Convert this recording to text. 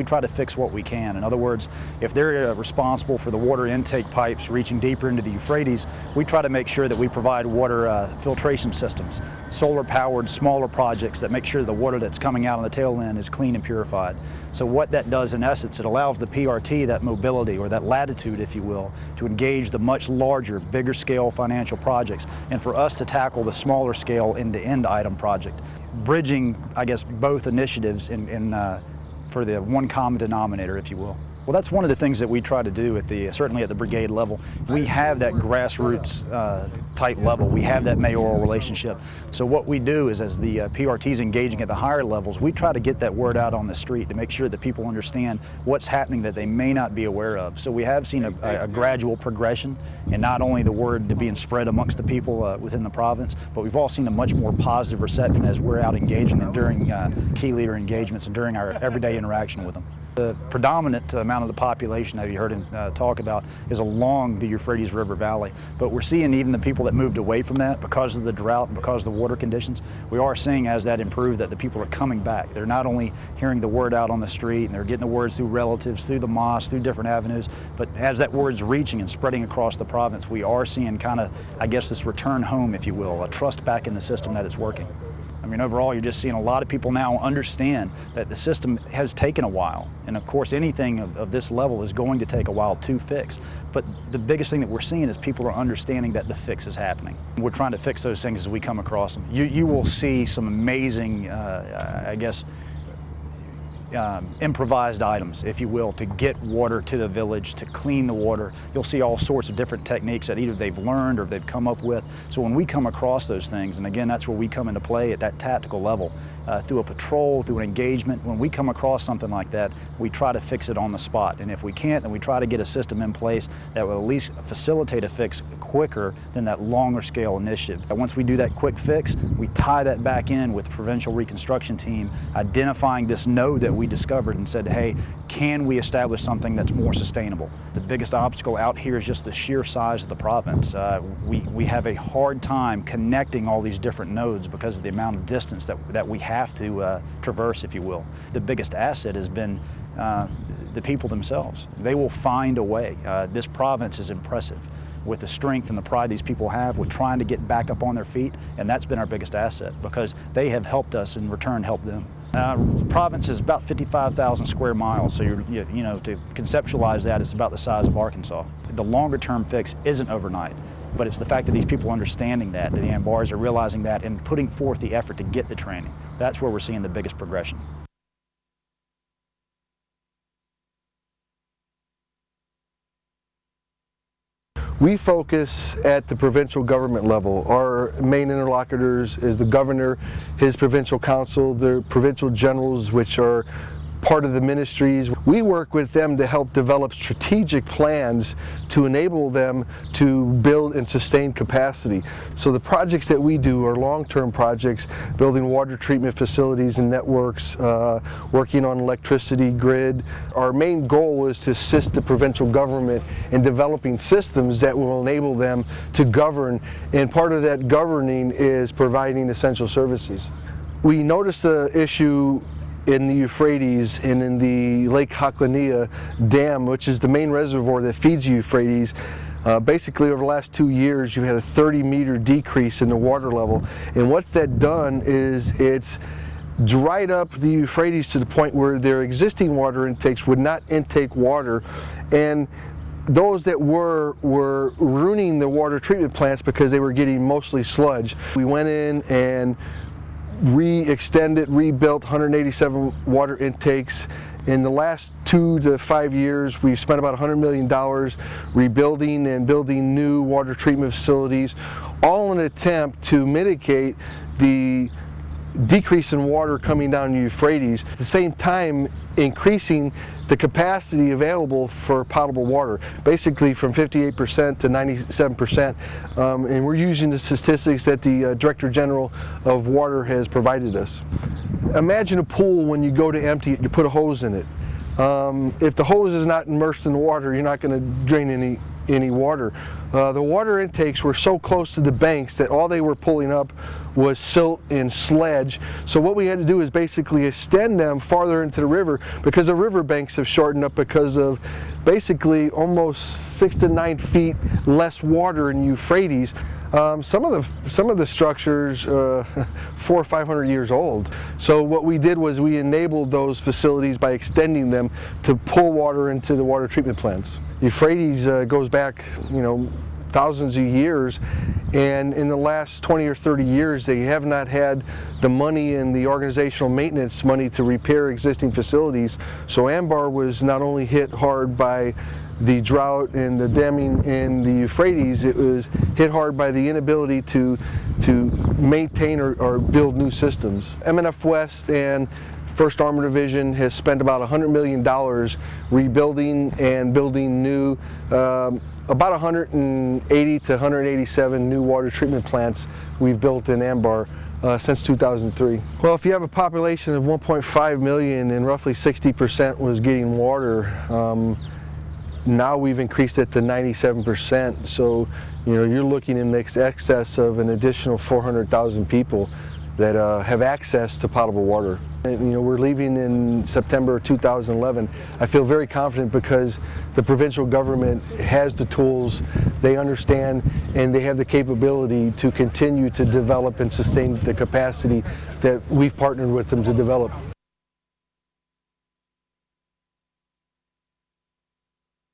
try to fix what we can. In other words, if they're responsible for the water intake pipes reaching deeper into the Euphrates, we try to make sure that we provide water filtration systems, solar-powered, smaller projects that make sure the water that's coming out on the tail end is clean and purified. So what that does in essence, it allows the PRT that mobility or that latitude, if you will, to engage the much larger, bigger scale financial projects, and for us to tackle the smaller scale end-to-end item project, bridging, I guess, both initiatives for the one common denominator, if you will. Well, that's one of the things that we try to do certainly at the brigade level. We have that grassroots type level. We have that mayoral relationship. So what we do is, as the PRT's engaging at the higher levels, we try to get that word out on the street to make sure that people understand what's happening that they may not be aware of. So we have seen a gradual progression, and not only the word to being spread amongst the people within the province, but we've all seen a much more positive reception as we're out engaging them during key leader engagements and during our everyday interaction with them. The predominant amount of the population that you heard him talk about is along the Euphrates River Valley, but we're seeing even the people that moved away from that because of the drought and because of the water conditions, we are seeing as that improved that the people are coming back. They're not only hearing the word out on the street and they're getting the words through relatives, through the mosque, through different avenues, but as that word's reaching and spreading across the province, we are seeing kind of, I guess, this return home, if you will, a trust back in the system that it's working. I mean, overall, you're just seeing a lot of people now understand that the system has taken a while. And of course, anything of this level is going to take a while to fix. But the biggest thing that we're seeing is people are understanding that the fix is happening. We're trying to fix those things as we come across them. You will see some amazing, I guess, improvised items, if you will, to get water to the village, to clean the water. You'll see all sorts of different techniques that either they've learned or they've come up with. So when we come across those things, and again, that's where we come into play at that tactical level, through a patrol, through an engagement, when we come across something like that, we try to fix it on the spot. And if we can't, then we try to get a system in place that will at least facilitate a fix quicker than that longer scale initiative. And once we do that quick fix, we tie that back in with the provincial reconstruction team, identifying this node that we discovered and said, hey, can we establish something that's more sustainable? The biggest obstacle out here is just the sheer size of the province. We have a hard time connecting all these different nodes because of the amount of distance that we have to traverse, if you will. The biggest asset has been the people themselves. They will find a way. This province is impressive with the strength and the pride these people have with trying to get back up on their feet, and that's been our biggest asset because they have helped us in return help them. The province is about 55,000 square miles, so you know, to conceptualize that, it's about the size of Arkansas. The longer term fix isn't overnight, but it's the fact that these people are understanding that the Anbars are realizing that and putting forth the effort to get the training. That's where we're seeing the biggest progression. We focus at the provincial government level. Our main interlocutors is the governor, his provincial council, the provincial generals, which are part of the ministries. We work with them to help develop strategic plans to enable them to build and sustain capacity. So the projects that we do are long-term projects, building water treatment facilities and networks, working on electricity grid. Our main goal is to assist the provincial government in developing systems that will enable them to govern, and part of that governing is providing essential services. We noticed the issue in the Euphrates and in the Lake Haklania Dam, which is the main reservoir that feeds the Euphrates. Basically over the last 2 years you've had a 30-meter decrease in the water level, and what's that done is it's dried up the Euphrates to the point where their existing water intakes would not intake water, and those that were ruining the water treatment plants because they were getting mostly sludge. We went in and rebuilt 187 water intakes. In the last 2 to 5 years, we've spent about $100 million rebuilding and building new water treatment facilities, all in an attempt to mitigate the decrease in water coming down the Euphrates, at the same time increasing the capacity available for potable water, basically from 58% to 97%. And we're using the statistics that the Director General of Water has provided us. Imagine a pool. When you go to empty it, you put a hose in it. If the hose is not immersed in the water, you're not going to drain any any water. The water intakes were so close to the banks that all they were pulling up was silt and sledge. So what we had to do is basically extend them farther into the river, because the river banks have shortened up because of basically almost 6 to 9 feet less water in Euphrates. Some of the structures 400 or 500 years old. So what we did was we enabled those facilities by extending them to pull water into the water treatment plants. Euphrates goes back, thousands of years, and in the last 20 or 30 years they have not had the money and the organizational maintenance money to repair existing facilities. So Al-Anbar was not only hit hard by the drought and the damming in the Euphrates, it was hit hard by the inability to maintain or build new systems. MNF West and 1st Armored Division has spent about $100 million rebuilding and building new, about 180 to 187 new water treatment plants we've built in Al-Anbar since 2003. Well, if you have a population of 1.5 million and roughly 60% was getting water, now we've increased it to 97%. So, you're looking in excess of an additional 400,000 people that have access to potable water. And, we're leaving in September 2011. I feel very confident because the provincial government has the tools, they understand, and they have the capability to continue to develop and sustain the capacity that we've partnered with them to develop.